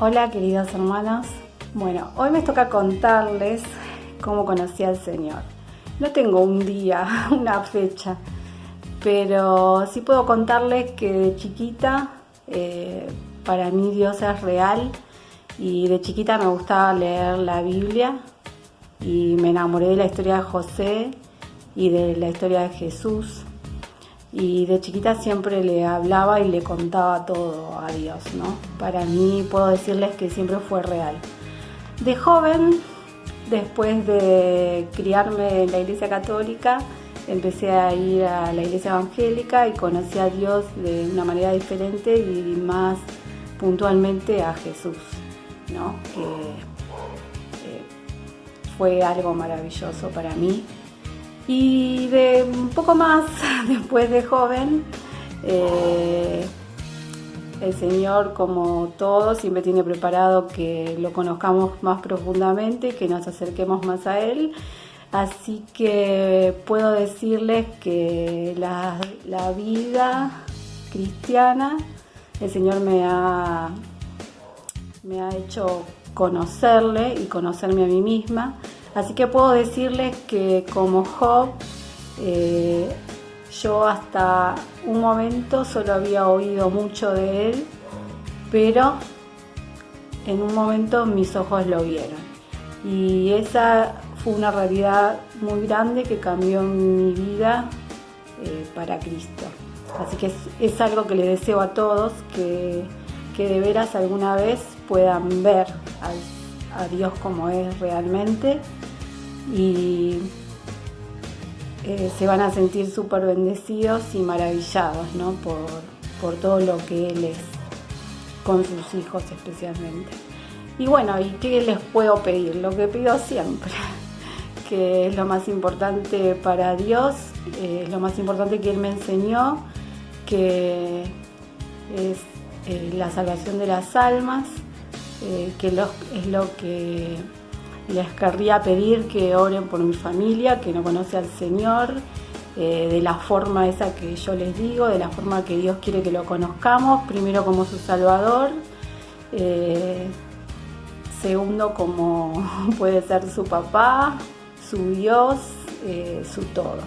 Hola queridos hermanos, bueno, hoy me toca contarles cómo conocí al Señor. No tengo un día, una fecha, pero sí puedo contarles que de chiquita para mí Dios es real y de chiquita me gustaba leer la Biblia y me enamoré de la historia de José y de la historia de Jesús. Y de chiquita siempre le hablaba y le contaba todo a Dios, ¿no? Para mí puedo decirles que siempre fue real. De joven, después de criarme en la iglesia católica, empecé a ir a la iglesia evangélica y conocí a Dios de una manera diferente y más puntualmente a Jesús, ¿no? Que fue algo maravilloso para mí. Y de un poco más después de joven, el Señor, como todo, siempre tiene preparado que lo conozcamos más profundamente, que nos acerquemos más a Él. Así que puedo decirles que la vida cristiana, el Señor me ha hecho conocerle y conocerme a mí misma. Así que puedo decirles que como Job, yo hasta un momento solo había oído mucho de él, pero en un momento mis ojos lo vieron. Y esa fue una realidad muy grande que cambió mi vida para Cristo. Así que es algo que les deseo a todos, que de veras alguna vez puedan ver a Dios como es realmente y se van a sentir súper bendecidos y maravillados, ¿no? por todo lo que Él es, con sus hijos especialmente. Y bueno, ¿y qué les puedo pedir? Lo que pido siempre, que es lo más importante para Dios, es lo más importante que Él me enseñó, que es la salvación de las almas, que es lo que les querría pedir, que oren por mi familia, que no conoce al Señor, de la forma esa que yo les digo, de la forma que Dios quiere que lo conozcamos, primero como su Salvador, segundo como puede ser su papá, su Dios, su todo.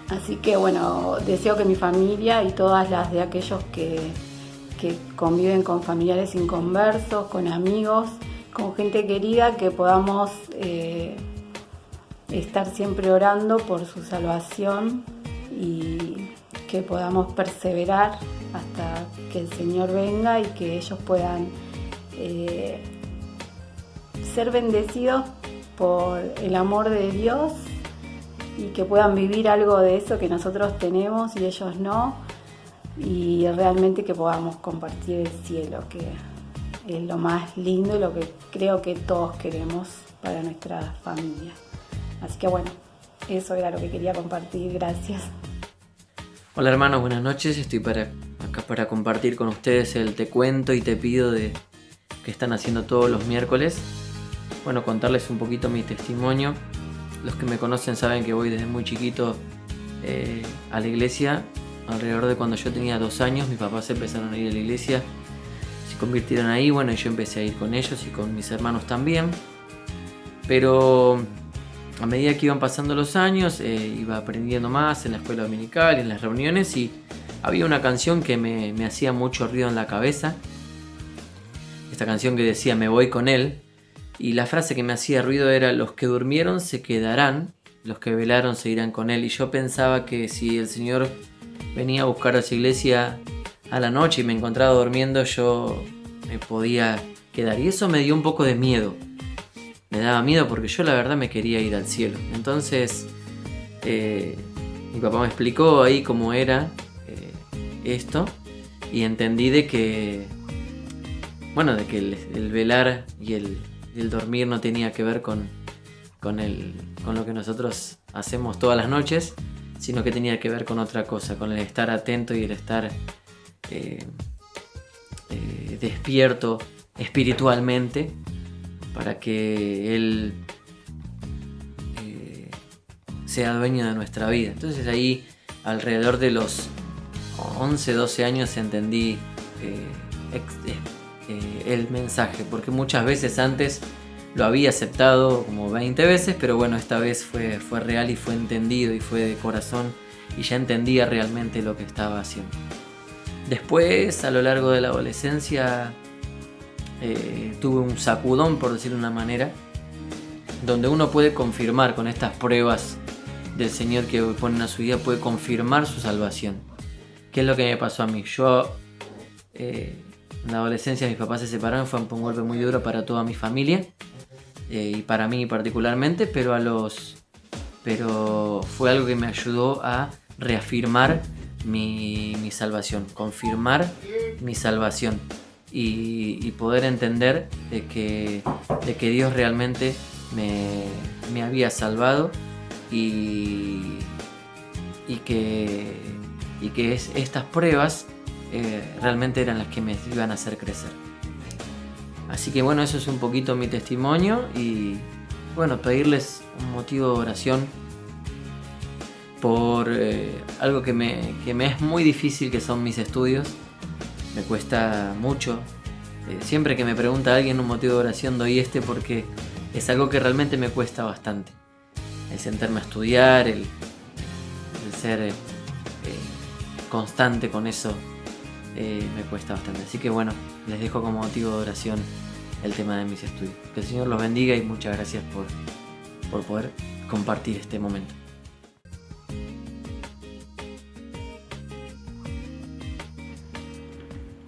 Así que bueno, deseo que mi familia y todas las de aquellos que conviven con familiares inconversos, con amigos, con gente querida, que podamos estar siempre orando por su salvación y que podamos perseverar hasta que el Señor venga y que ellos puedan ser bendecidos por el amor de Dios y que puedan vivir algo de eso que nosotros tenemos y ellos no, y realmente que podamos compartir el cielo, que es lo más lindo y lo que creo que todos queremos para nuestra familia. Así que bueno, eso era lo que quería compartir. Gracias. Hola hermanos, buenas noches. Estoy acá para compartir con ustedes el Te Cuento y Te Pido que están haciendo todos los miércoles. Bueno, contarles un poquito mi testimonio. Los que me conocen saben que voy desde muy chiquito a la iglesia. Alrededor de cuando yo tenía 2 años, mis papás empezaron a ir a la iglesia, se convirtieron ahí, bueno, y yo empecé a ir con ellos y con mis hermanos también. Pero a medida que iban pasando los años, iba aprendiendo más en la escuela dominical, en las reuniones, y había una canción que me hacía mucho ruido en la cabeza. Esta canción que decía "Me voy con él", y la frase que me hacía ruido era "Los que durmieron se quedarán, los que velaron se irán con él". Y yo pensaba que si el Señor venía a buscar a su iglesia a la noche y me encontraba durmiendo, yo me podía quedar. Y eso me dio un poco de miedo. Me daba miedo porque yo la verdad me quería ir al cielo. Entonces mi papá me explicó ahí cómo era esto, y entendí de que el velar y el dormir no tenía que ver con lo que nosotros hacemos todas las noches, sino que tenía que ver con otra cosa, con el estar atento y el estar despierto espiritualmente para que Él sea dueño de nuestra vida. Entonces ahí, alrededor de los 11, 12 años, entendí el mensaje, porque muchas veces antes lo había aceptado como 20 veces, pero bueno, esta vez fue real y fue entendido y fue de corazón y ya entendía realmente lo que estaba haciendo. Después, a lo largo de la adolescencia, tuve un sacudón, por decirlo de una manera, donde uno puede confirmar con estas pruebas del Señor que ponen a su vida, puede confirmar su salvación. ¿Qué es lo que me pasó a mí? Yo, en la adolescencia, mis papás se separaron, fue un golpe muy duro para toda mi familia, y para mí particularmente, pero fue algo que me ayudó a reafirmar mi salvación, confirmar mi salvación y poder entender de que Dios realmente me había salvado y que estas pruebas realmente eran las que me iban a hacer crecer. Así que bueno, eso es un poquito mi testimonio y bueno, pedirles un motivo de oración por algo que me es muy difícil, que son mis estudios. Me cuesta mucho. Siempre que me pregunta alguien un motivo de oración doy porque es algo que realmente me cuesta bastante. El sentarme a estudiar, el ser constante con eso, me cuesta bastante. Así que bueno, les dejo como motivo de oración el tema de mis estudios. Que el Señor los bendiga y muchas gracias por poder compartir este momento.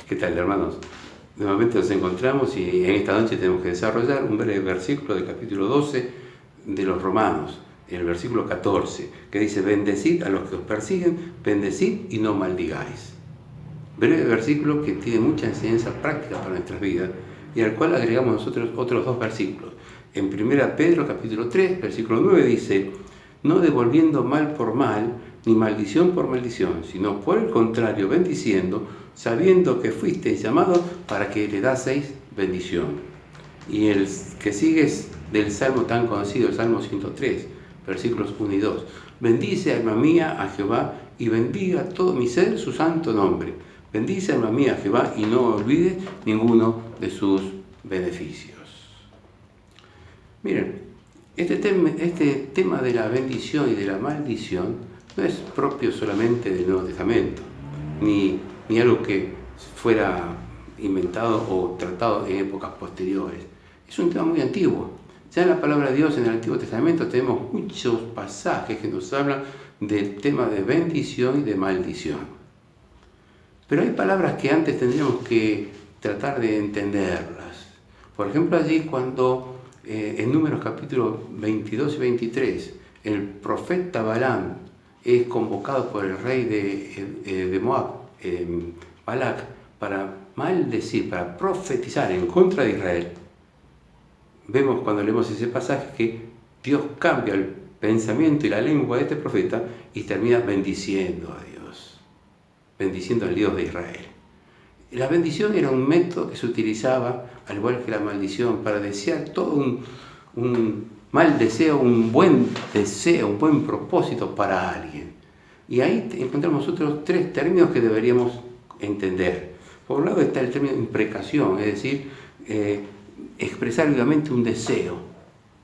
¿Qué tal, hermanos? Nuevamente nos encontramos y en esta noche tenemos que desarrollar un breve versículo del capítulo 12 de los Romanos, el versículo 14, que dice: bendecid a los que os persiguen, bendecid y no maldigáis. Breve versículo que tiene mucha enseñanza práctica para nuestras vidas y al cual agregamos nosotros otros dos versículos. En 1 Pedro capítulo 3, versículo 9 dice: no devolviendo mal por mal, ni maldición por maldición, sino por el contrario bendiciendo, sabiendo que fuisteis llamados para que heredaseis bendición. Y el que sigue es del Salmo tan conocido, el Salmo 103, versículos 1 y 2. Bendice, alma mía, a Jehová, y bendiga todo mi ser su santo nombre. Bendice, alma mía, a Jehová, y no olvides ninguno de sus beneficios. Miren, este tema de la bendición y de la maldición no es propio solamente del Nuevo Testamento, ni algo que fuera inventado o tratado en épocas posteriores. Es un tema muy antiguo. Ya en la palabra de Dios en el Antiguo Testamento tenemos muchos pasajes que nos hablan del tema de bendición y de maldición. Pero hay palabras que antes tendríamos que tratar de entenderlas. Por ejemplo, allí cuando en Números capítulos 22 y 23 el profeta Balaam es convocado por el rey de Moab, Balac, para maldecir, para profetizar en contra de Israel. Vemos cuando leemos ese pasaje que Dios cambia el pensamiento y la lengua de este profeta y termina bendiciendo a Dios, bendiciendo al Dios de Israel. La bendición era un método que se utilizaba, al igual que la maldición, para desear todo un mal deseo, un buen propósito para alguien. Y ahí encontramos nosotros tres términos que deberíamos entender. Por un lado está el término imprecación, es decir, expresar vivamente un deseo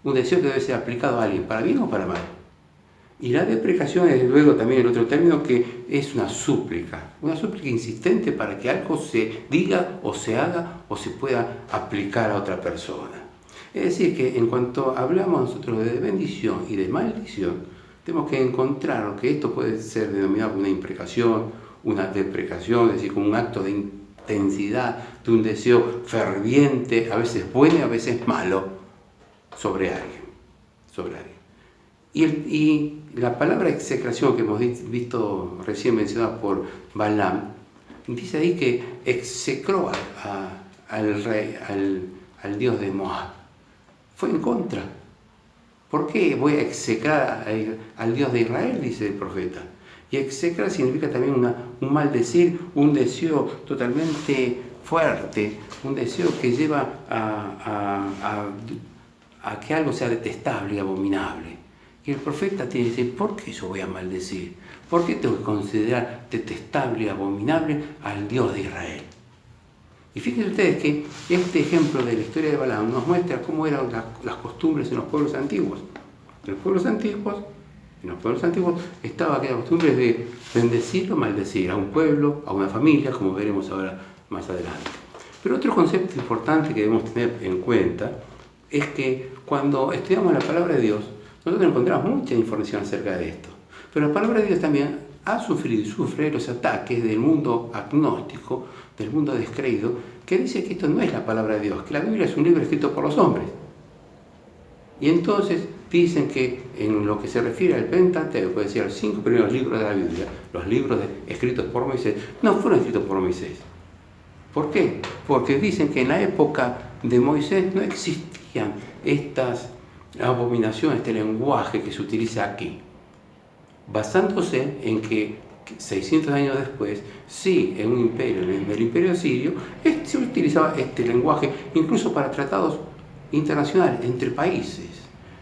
que debe ser aplicado a alguien, para bien o para mal. Y la deprecación es luego también el otro término, que es una súplica insistente para que algo se diga o se haga o se pueda aplicar a otra persona. Es decir, que en cuanto hablamos nosotros de bendición y de maldición, tenemos que encontrar que esto puede ser denominado una imprecación, una deprecación, es decir, como un acto de intensidad, de un deseo ferviente, a veces bueno y a veces malo, sobre alguien. Y la palabra execración que hemos visto recién mencionada por Balaam, dice ahí que execró al rey, al dios de Moab. Fue en contra. ¿Por qué voy a execrar al Dios de Israel?, dice el profeta. Y execrar significa también un maldecir, un deseo totalmente fuerte, un deseo que lleva a que algo sea detestable y abominable. Y el profeta tiene que decir: ¿por qué yo voy a maldecir? ¿Por qué tengo que considerar detestable y abominable al Dios de Israel? Y fíjense ustedes que este ejemplo de la historia de Balaam nos muestra cómo eran las costumbres en los pueblos antiguos. En los pueblos antiguos estaba aquella costumbre de bendecir o maldecir a un pueblo, a una familia, como veremos ahora más adelante. Pero otro concepto importante que debemos tener en cuenta es que cuando estudiamos la palabra de Dios, nosotros encontramos mucha información acerca de esto. Pero la palabra de Dios también ha sufrido y sufre los ataques del mundo agnóstico, del mundo descreído, que dice que esto no es la palabra de Dios, que la Biblia es un libro escrito por los hombres. Y entonces dicen que en lo que se refiere al Pentateuco, es decir, los 5 primeros libros de la Biblia, los libros escritos por Moisés, no fueron escritos por Moisés. ¿Por qué? Porque dicen que en la época de Moisés no existían estas abominaciones, este lenguaje que se utiliza aquí, basándose en que 600 años después, sí, en un imperio, en el imperio sirio, se utilizaba este lenguaje incluso para tratados internacionales entre países.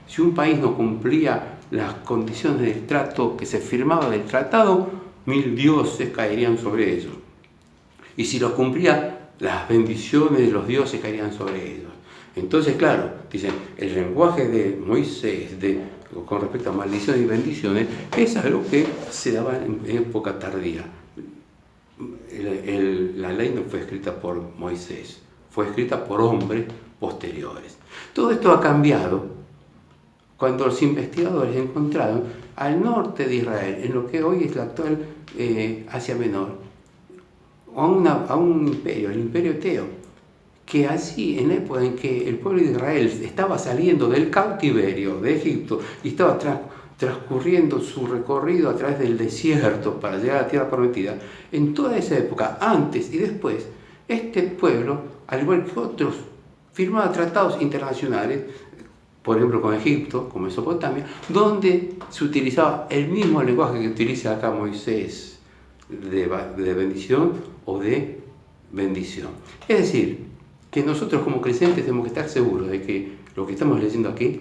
Si un país no cumplía las condiciones del trato que se firmaba del tratado, 1000 dioses caerían sobre ellos. Y si los cumplía, las bendiciones de los dioses caerían sobre ellos. Entonces, claro, dicen, el lenguaje de Moisés con respecto a maldiciones y bendiciones es algo que se daba en época tardía. La ley no fue escrita por Moisés, fue escrita por hombres posteriores. Todo esto ha cambiado cuando los investigadores encontraron al norte de Israel, en lo que hoy es la actual Asia Menor, a un imperio, el imperio Eteo, que así, en la época en que el pueblo de Israel estaba saliendo del cautiverio de Egipto y estaba transcurriendo su recorrido a través del desierto para llegar a la tierra prometida, en toda esa época, antes y después, este pueblo, al igual que otros, firmaba tratados internacionales, por ejemplo con Egipto, con Mesopotamia, donde se utilizaba el mismo lenguaje que utiliza acá Moisés, de bendición o de bendición. Es decir, que nosotros como creyentes tenemos que estar seguros de que lo que estamos leyendo aquí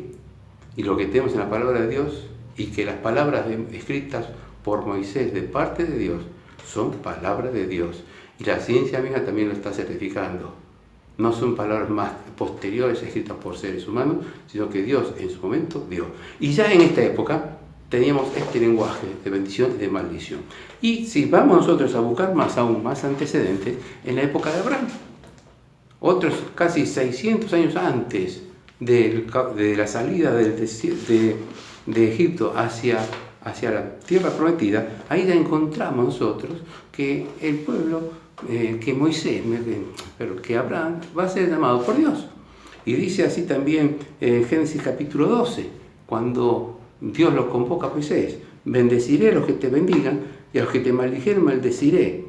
y lo que tenemos en la palabra de Dios y que las palabras escritas por Moisés de parte de Dios son palabras de Dios. Y la ciencia misma también lo está certificando. No son palabras más posteriores escritas por seres humanos, sino que Dios en su momento dio. Y ya en esta época teníamos este lenguaje de bendición y de maldición. Y si vamos nosotros a buscar aún más antecedentes, en la época de Abraham, otros casi 600 años antes de la salida de Egipto hacia la tierra prometida, ahí ya encontramos nosotros que el pueblo, que Abraham va a ser llamado por Dios. Y dice así también en Génesis capítulo 12, cuando Dios lo convoca a Moisés: bendeciré a los que te bendigan y a los que te maldijeren maldeciré,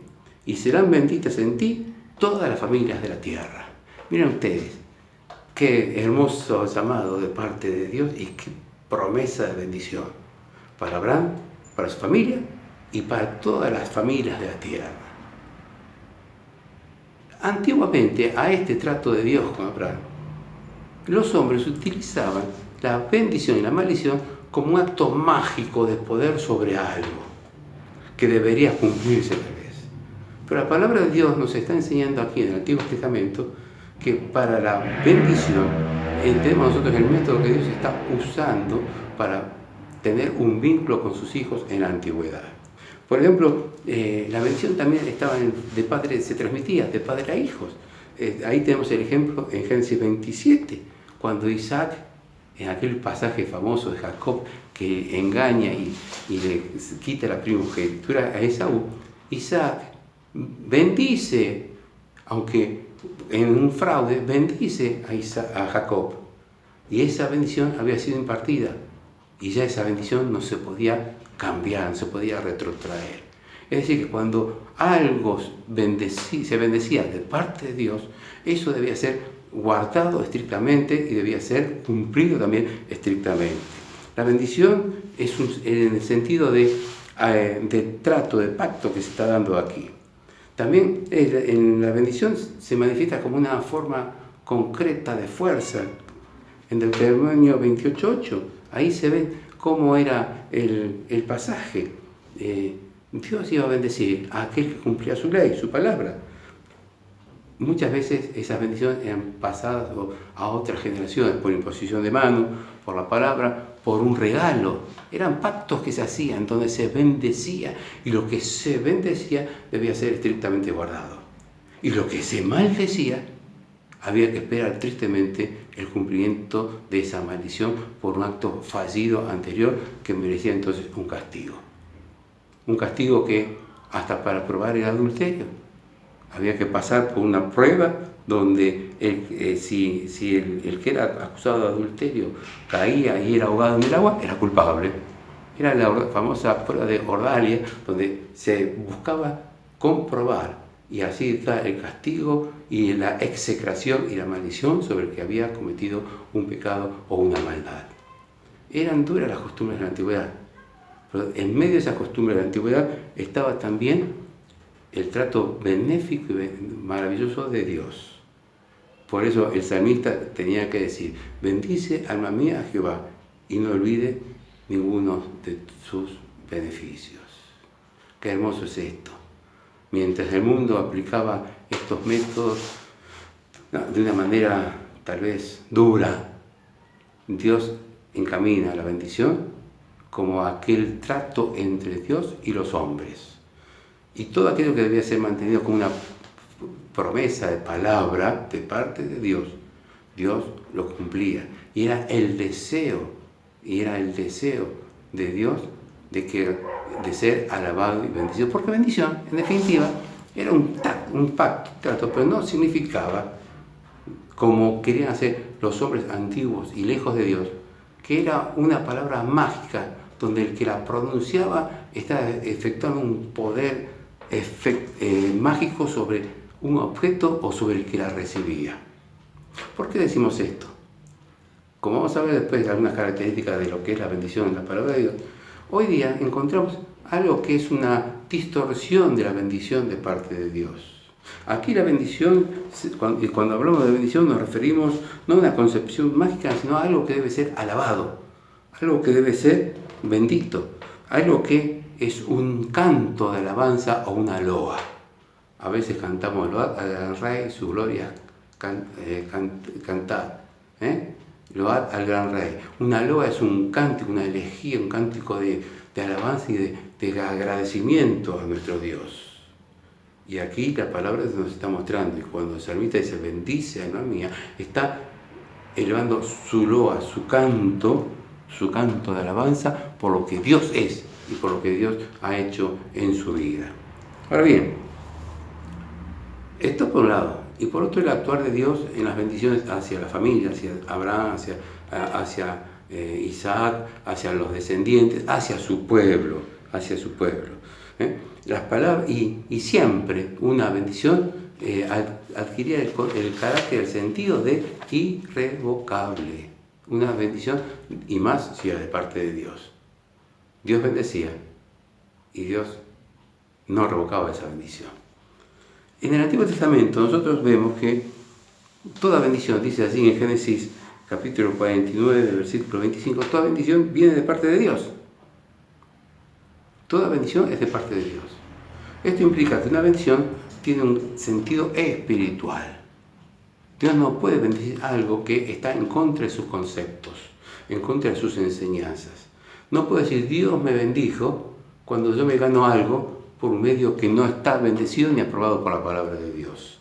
y serán benditas en ti todas las familias de la tierra. Miren ustedes, qué hermoso llamado de parte de Dios y qué promesa de bendición para Abraham, para su familia y para todas las familias de la tierra. Antiguamente, a este trato de Dios con Abraham, los hombres utilizaban la bendición y la maldición como un acto mágico de poder sobre algo que debería cumplirse tal vez. Pero la palabra de Dios nos está enseñando aquí en el Antiguo Testamento que para la bendición entendemos nosotros el método que Dios está usando para tener un vínculo con sus hijos en la antigüedad. Por ejemplo, la bendición también se transmitía de padre a hijos. Ahí tenemos el ejemplo en Génesis 27, cuando Isaac, en aquel pasaje famoso de Jacob que engaña y le quita la primogenitura a Esaú, Isaac bendice, aunque en un fraude, bendice a Jacob. Y esa bendición había sido impartida. Y ya esa bendición no se podía cambiar, no se podía retrotraer. Es decir, que cuando algo se bendecía de parte de Dios, eso debía ser guardado estrictamente y debía ser cumplido también estrictamente. La bendición es en el sentido de trato, de pacto que se está dando aquí. También en la bendición se manifiesta como una forma concreta de fuerza. En Deuteronomio 28:8, ahí se ve cómo era el pasaje. Dios iba a bendecir a aquel que cumplía su ley, su palabra. muchas veces esas bendiciones eran pasadas a otras generaciones por imposición de mano, por la palabra, por un regalo. Eran pactos que se hacían donde se bendecía, y lo que se bendecía debía ser estrictamente guardado. Y lo que se maldecía, había que esperar tristemente el cumplimiento de esa maldición por un acto fallido anterior que merecía entonces un castigo. Un castigo que hasta para probar el adulterio había que pasar por una prueba donde si el que era acusado de adulterio caía y era ahogado en el agua, era culpable. Era la famosa prueba de Ordalia, donde se buscaba comprobar, y así está el castigo y la execración y la maldición sobre el que había cometido un pecado o una maldad. Eran duras las costumbres de la antigüedad, pero en medio de esas costumbres de la antigüedad estaba también el trato benéfico y maravilloso de Dios. Por eso el salmista tenía que decir: bendice alma mía a Jehová y no olvide ninguno de sus beneficios. Qué hermoso es esto. Mientras el mundo aplicaba estos métodos de una manera tal vez dura, Dios encamina la bendición como aquel trato entre Dios y los hombres. Y todo aquello que debía ser mantenido como una promesa de palabra de parte de Dios, Dios lo cumplía. Y era el deseo de Dios de ser alabado y bendecido. Porque bendición, en definitiva, era un pacto, trato, pero no significaba, como querían hacer los hombres antiguos y lejos de Dios, que era una palabra mágica, donde el que la pronunciaba estaba efectuando un poder mágico sobre un objeto o sobre el que la recibía. ¿Por qué decimos esto? Como vamos a ver después algunas características de lo que es la bendición en la palabra de Dios, hoy día encontramos algo que es una distorsión de la bendición de parte de Dios. Aquí la bendición, cuando hablamos de bendición nos referimos no a una concepción mágica, sino a algo que debe ser alabado, algo que debe ser bendito, algo que es un canto de alabanza o una loa. A veces cantamos load al Rey, su gloria cantar. Load al gran Rey. Una loa es un cántico, una elegía, un cántico de alabanza y de agradecimiento a nuestro Dios. Y aquí la palabra nos está mostrando, y cuando el salmista dice bendice alma mía, está elevando su loa, su canto de alabanza por lo que Dios es y por lo que Dios ha hecho en su vida. Ahora bien, esto por un lado, y por otro el actuar de Dios en las bendiciones hacia la familia, hacia Abraham, hacia Isaac, hacia los descendientes, hacia su pueblo. Las palabras, y siempre una bendición adquiría el carácter, el sentido de irrevocable. Una bendición, y más si era de parte de Dios. Dios bendecía y Dios no revocaba esa bendición. En el Antiguo Testamento nosotros vemos que toda bendición, dice así en Génesis capítulo 49, versículo 25, toda bendición viene de parte de Dios. Toda bendición es de parte de Dios. Esto implica que una bendición tiene un sentido espiritual. Dios no puede bendecir algo que está en contra de sus conceptos, en contra de sus enseñanzas. No puede decir Dios me bendijo cuando yo me gano algo por un medio que no está bendecido ni aprobado por la palabra de Dios.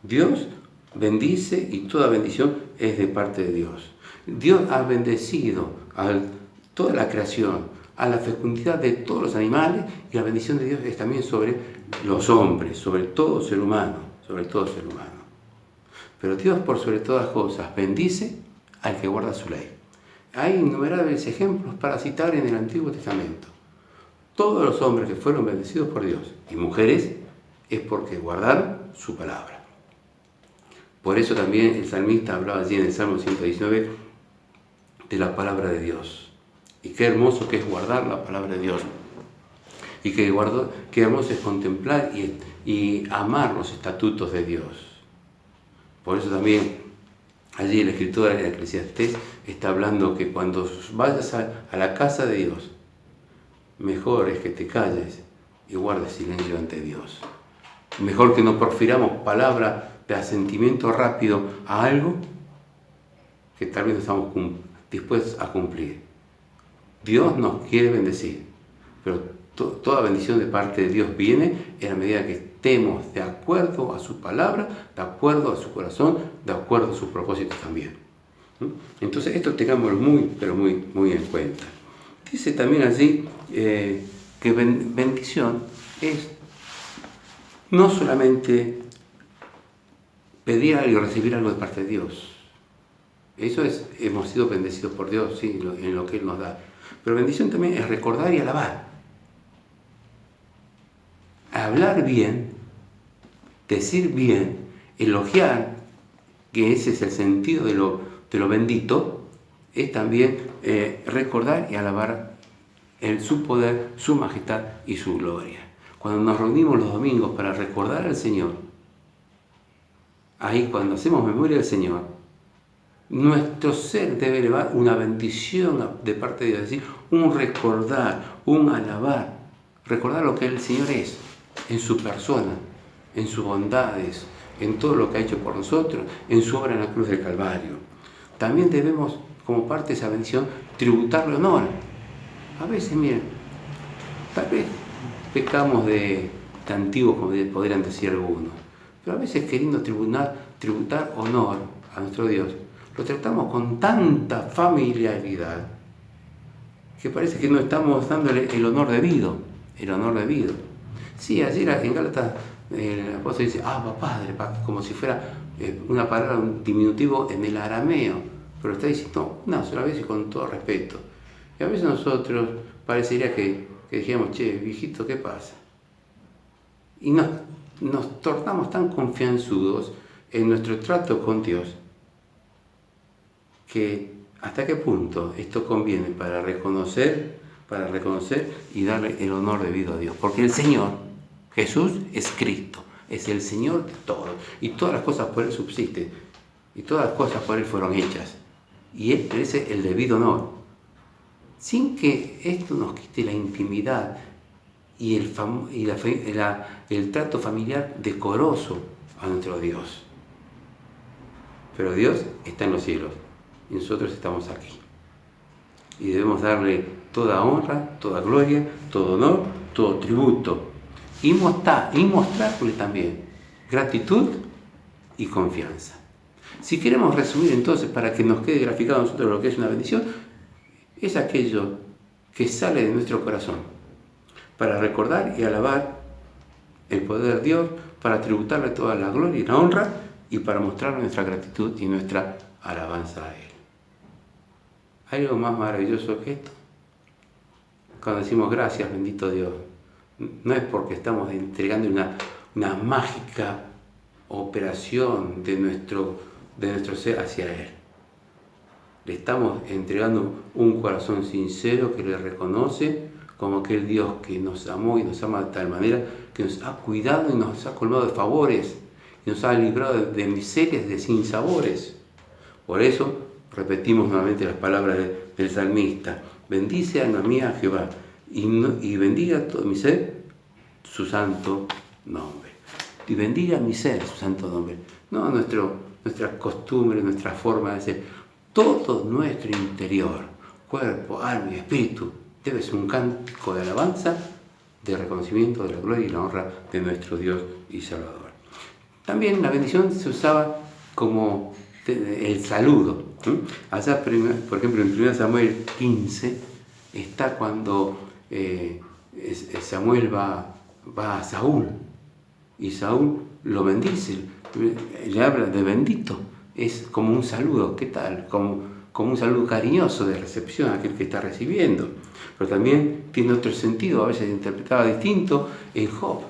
Dios bendice y toda bendición es de parte de Dios. Dios ha bendecido a toda la creación, a la fecundidad de todos los animales, y la bendición de Dios es también sobre los hombres, sobre todo ser humano. Pero Dios, por sobre todas cosas, bendice al que guarda su ley. Hay innumerables ejemplos para citar en el Antiguo Testamento. Todos los hombres que fueron bendecidos por Dios, y mujeres, es porque guardaron su palabra. Por eso también el salmista hablaba allí en el Salmo 119 de la palabra de Dios. Y qué hermoso que es guardar la palabra de Dios. Y qué hermoso es contemplar y amar los estatutos de Dios. Por eso también allí el escritor de Eclesiastés está hablando que cuando vayas a la casa de Dios, mejor es que te calles y guardes silencio ante Dios. Mejor que no profiramos palabras de asentimiento rápido a algo que tal vez no estamos dispuestos a cumplir. Dios nos quiere bendecir, pero toda bendición de parte de Dios viene en la medida que estemos de acuerdo a su palabra, de acuerdo a su corazón, de acuerdo a sus propósitos también. Entonces esto tengámoslo muy, pero muy, muy en cuenta. Dice también allí que bendición es no solamente pedir algo y recibir algo de parte de Dios. Eso es, hemos sido bendecidos por Dios, sí, en lo que Él nos da. Pero bendición también es recordar y alabar. Hablar bien, decir bien, elogiar, que ese es el sentido de lo bendito, es también recordar y alabar su poder, su majestad y su gloria. Cuando nos reunimos los domingos para recordar al Señor, ahí cuando hacemos memoria del Señor, nuestro ser debe elevar una bendición de parte de Dios, es decir, un recordar, un alabar, recordar lo que el Señor es, en su persona, en sus bondades, en todo lo que ha hecho por nosotros, en su obra en la cruz del Calvario. También debemos, como parte de esa bendición, tributarle honor. A veces, miren, tal vez pecamos de antiguos, como podrían decir algunos, pero a veces queriendo tributar honor a nuestro Dios, lo tratamos con tanta familiaridad que parece que no estamos dándole el honor debido. Sí, ayer en Gálatas el apóstol dice, Abba, Padre, como si fuera una palabra, un diminutivo en el arameo, pero está diciendo una sola vez y con todo respeto. Y a veces nosotros parecería que dijéramos, che, viejito, ¿qué pasa? Y nos tornamos tan confianzudos en nuestro trato con Dios que hasta qué punto esto conviene para reconocer y darle el honor debido a Dios. Porque el Señor, Jesús, es Cristo, es el Señor de todos, y todas las cosas por Él subsisten, y todas las cosas por Él fueron hechas, y Él merece el debido honor, sin que esto nos quite la intimidad y el trato familiar decoroso a nuestro Dios. Pero Dios está en los cielos, y nosotros estamos aquí. Y debemos darle toda honra, toda gloria, todo honor, todo tributo. Y mostrarle también gratitud y confianza. Si queremos resumir entonces, para que nos quede graficado a nosotros lo que es una bendición, es aquello que sale de nuestro corazón, para recordar y alabar el poder de Dios, para tributarle toda la gloria y la honra, y para mostrar nuestra gratitud y nuestra alabanza a Él. ¿Hay algo más maravilloso que esto? Cuando decimos gracias, bendito Dios, no es porque estamos entregando una mágica operación de nuestro ser hacia Él. Le estamos entregando un corazón sincero que le reconoce como aquel Dios que nos amó y nos ama de tal manera que nos ha cuidado y nos ha colmado de favores y nos ha librado de miserias, de sinsabores. Por eso repetimos nuevamente las palabras del salmista: bendice alma mía a Jehová y bendiga todo mi ser su santo nombre. Y bendiga mi ser su santo nombre. No nuestra costumbre, nuestra forma de ser. Todo nuestro interior, cuerpo, alma y espíritu, debe ser un cántico de alabanza, de reconocimiento de la gloria y la honra de nuestro Dios y Salvador. También la bendición se usaba como el saludo. Allá, por ejemplo, en 1 Samuel 15 está cuando Samuel va a Saúl y Saúl lo bendice, le habla de bendito. Es como un saludo, ¿qué tal? Como un saludo cariñoso de recepción a aquel que está recibiendo. Pero también tiene otro sentido, a veces interpretaba distinto en Job.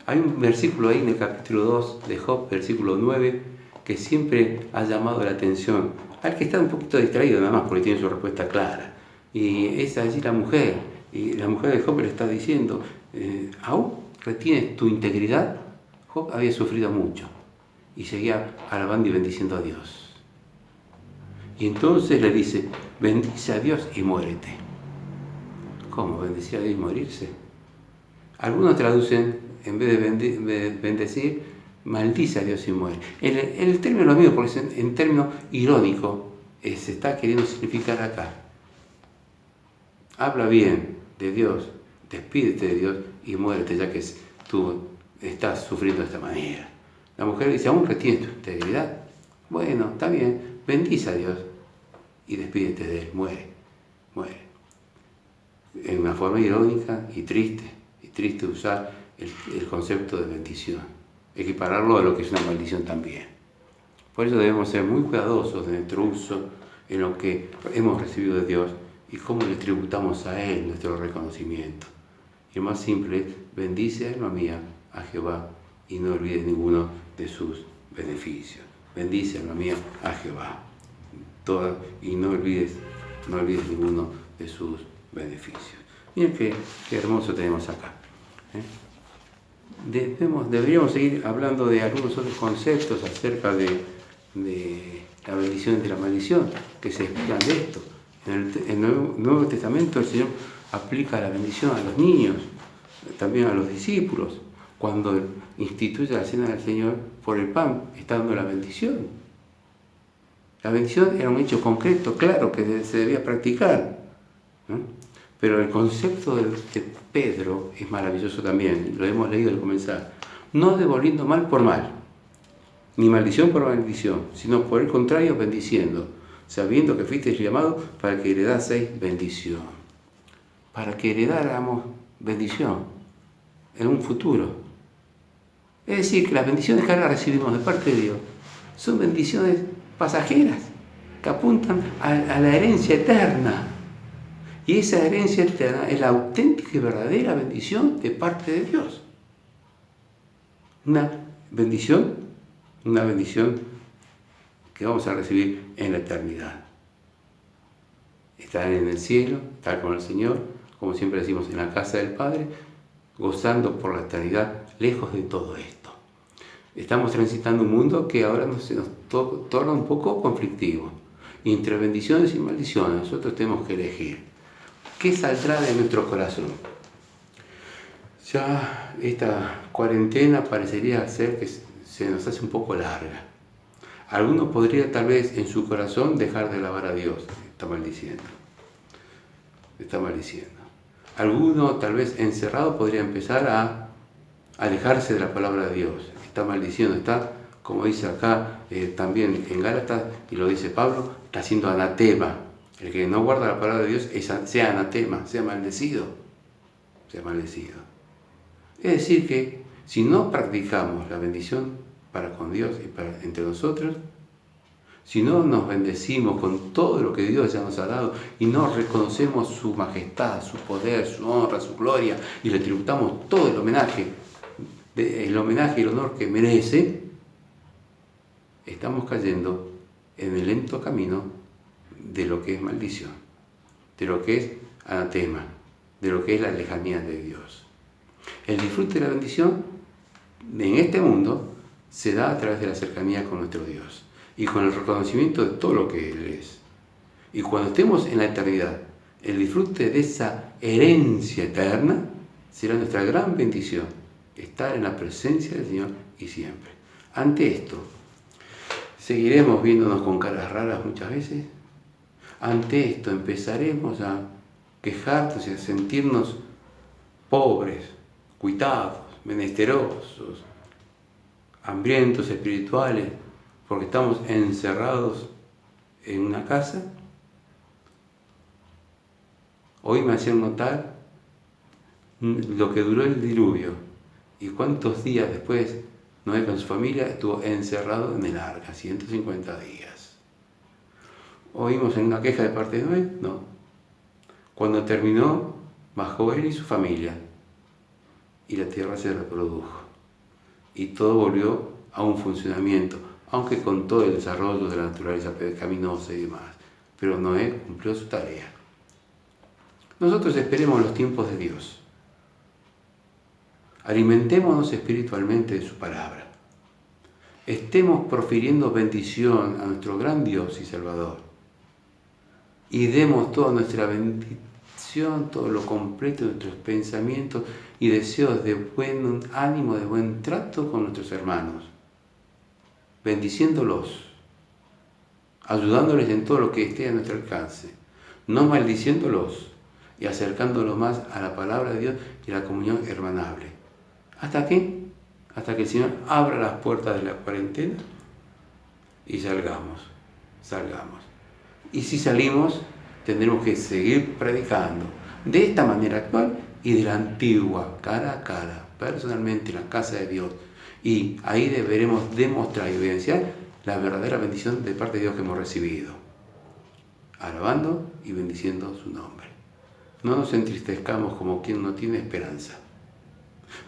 Hay un versículo ahí en el capítulo 2 de Job, versículo 9, que siempre ha llamado la atención al que está un poquito distraído nada más porque tiene su respuesta clara. Y es allí la mujer, y la mujer de Job le está diciendo, ¿aún retienes tu integridad? Job había sufrido mucho y seguía alabando y bendiciendo a Dios. Y entonces le dice, bendice a Dios y muérete. ¿Cómo? ¿Bendecir a Dios y morirse? Algunos traducen, en vez de bendecir, maldice a Dios y muere. El término es lo mismo, porque en término irónico se está queriendo significar acá. Habla bien de Dios, despídete de Dios y muérete, ya que tú estás sufriendo de esta manera. La mujer dice, ¿aún retienes tu integridad? Bueno, está bien, bendice a Dios y despídete de él, muere. En una forma irónica y triste usar el concepto de bendición, equipararlo a lo que es una maldición también. Por eso debemos ser muy cuidadosos de nuestro uso en lo que hemos recibido de Dios y cómo le tributamos a Él nuestro reconocimiento. Y lo más simple es, bendice, alma mía, a Jehová y no olvides ninguno de sus beneficios. Bendice, alma mía, a Jehová y no olvides ninguno de sus beneficios. Miren qué hermoso tenemos acá. Deberíamos seguir hablando de algunos otros conceptos acerca de la bendición y de la maldición que se explican de esto. En el Nuevo Testamento el Señor aplica la bendición a los niños, también a los discípulos. Cuando instituye la cena del Señor por el pan, está dando la bendición. La bendición era un hecho concreto, claro, que se debía practicar, ¿no? Pero el concepto de Pedro es maravilloso también, lo hemos leído al comenzar. No devolviendo mal por mal, ni maldición por maldición, sino por el contrario bendiciendo, sabiendo que fuiste llamado para que heredaseis bendición. Para que heredáramos bendición en un futuro. Es decir, que las bendiciones que ahora recibimos de parte de Dios son bendiciones pasajeras que apuntan a la herencia eterna. Y esa herencia eterna es la auténtica y verdadera bendición de parte de Dios. Una bendición que vamos a recibir en la eternidad. Estar en el cielo, estar con el Señor, como siempre decimos, en la casa del Padre, gozando por la eternidad, lejos de todo esto. Estamos transitando un mundo que ahora se nos torna un poco conflictivo. Y entre bendiciones y maldiciones nosotros tenemos que elegir. ¿Qué saldrá de nuestro corazón? Ya esta cuarentena parecería ser que se nos hace un poco larga. Alguno podría tal vez en su corazón dejar de alabar a Dios. Está maldiciendo. Alguno tal vez encerrado podría empezar a alejarse de la palabra de Dios. Está maldiciendo, está, como dice acá también en Gálatas, y lo dice Pablo, está haciendo anatema. El que no guarda la palabra de Dios sea anatema, sea maldecido. Es decir que si no practicamos la bendición para con Dios y entre nosotros, si no nos bendecimos con todo lo que Dios ya nos ha dado y no reconocemos su majestad, su poder, su honra, su gloria y le tributamos todo el homenaje y el honor que merece, estamos cayendo en el lento camino de lo que es maldición, de lo que es anatema, de lo que es la lejanía de Dios. El disfrute de la bendición en este mundo se da a través de la cercanía con nuestro Dios y con el reconocimiento de todo lo que Él es. Y cuando estemos en la eternidad, el disfrute de esa herencia eterna será nuestra gran bendición, estar en la presencia del Señor y siempre. Ante esto, ¿seguiremos viéndonos con caras raras muchas veces? Ante esto empezaremos a quejarnos y a sentirnos pobres, cuitados, menesterosos, hambrientos espirituales, porque estamos encerrados en una casa. Hoy me hacían notar lo que duró el diluvio y cuántos días después Noé con su familia estuvo encerrado en el arca, 150 días. ¿Oímos en una queja de parte de Noé? No. Cuando terminó, bajó él y su familia y la tierra se reprodujo y todo volvió a un funcionamiento, aunque con todo el desarrollo de la naturaleza pecaminosa y demás. Pero Noé cumplió su tarea. Nosotros esperemos los tiempos de Dios. Alimentémonos espiritualmente de su palabra. Estemos profiriendo bendición a nuestro gran Dios y Salvador. Y demos toda nuestra bendición acción, todo lo completo de nuestros pensamientos y deseos de buen ánimo, de buen trato con nuestros hermanos, bendiciéndolos, ayudándoles en todo lo que esté a nuestro alcance, no maldiciéndolos y acercándolos más a la palabra de Dios y a la comunión hermanable. ¿Hasta qué? Hasta que el Señor abra las puertas de la cuarentena y salgamos. Y si salimos, tendremos que seguir predicando de esta manera actual y de la antigua, cara a cara, personalmente en la casa de Dios. Y ahí deberemos demostrar y evidenciar la verdadera bendición de parte de Dios que hemos recibido, alabando y bendiciendo su nombre. No nos entristezcamos como quien no tiene esperanza.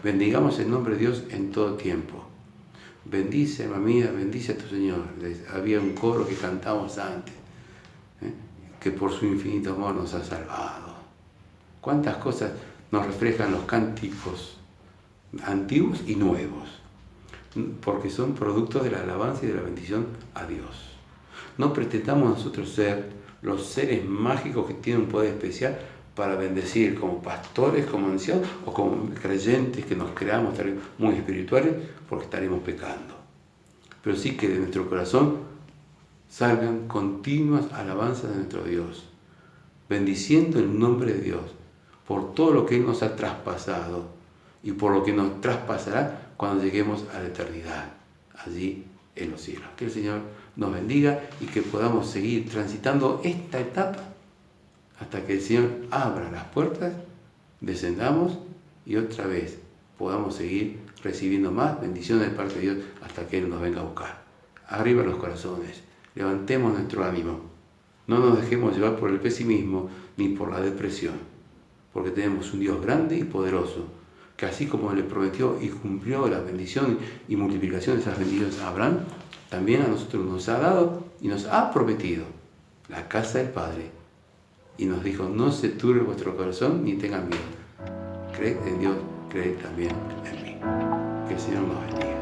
Bendigamos el nombre de Dios en todo tiempo. Bendice, alma mía, bendice a tu Señor. Había un coro que cantamos antes, que por su infinito amor nos ha salvado. ¿Cuántas cosas nos reflejan los cánticos antiguos y nuevos? Porque son productos de la alabanza y de la bendición a Dios. No pretendamos nosotros ser los seres mágicos que tienen un poder especial para bendecir como pastores, como ancianos o como creyentes que nos creamos muy espirituales, porque estaremos pecando. Pero sí que de nuestro corazón salgan continuas alabanzas de nuestro Dios, bendiciendo el nombre de Dios por todo lo que Él nos ha traspasado y por lo que nos traspasará cuando lleguemos a la eternidad, allí en los cielos. Que el Señor nos bendiga y que podamos seguir transitando esta etapa hasta que el Señor abra las puertas, descendamos y otra vez podamos seguir recibiendo más bendiciones de parte de Dios hasta que Él nos venga a buscar. Arriba los corazones, levantemos nuestro ánimo, no nos dejemos llevar por el pesimismo ni por la depresión, porque tenemos un Dios grande y poderoso, que así como le prometió y cumplió la bendición y multiplicación de esas bendiciones a Abraham, también a nosotros nos ha dado y nos ha prometido la casa del Padre. Y nos dijo, no se turbe vuestro corazón ni tengan miedo. Creed en Dios, creed también en mí. Que el Señor nos bendiga.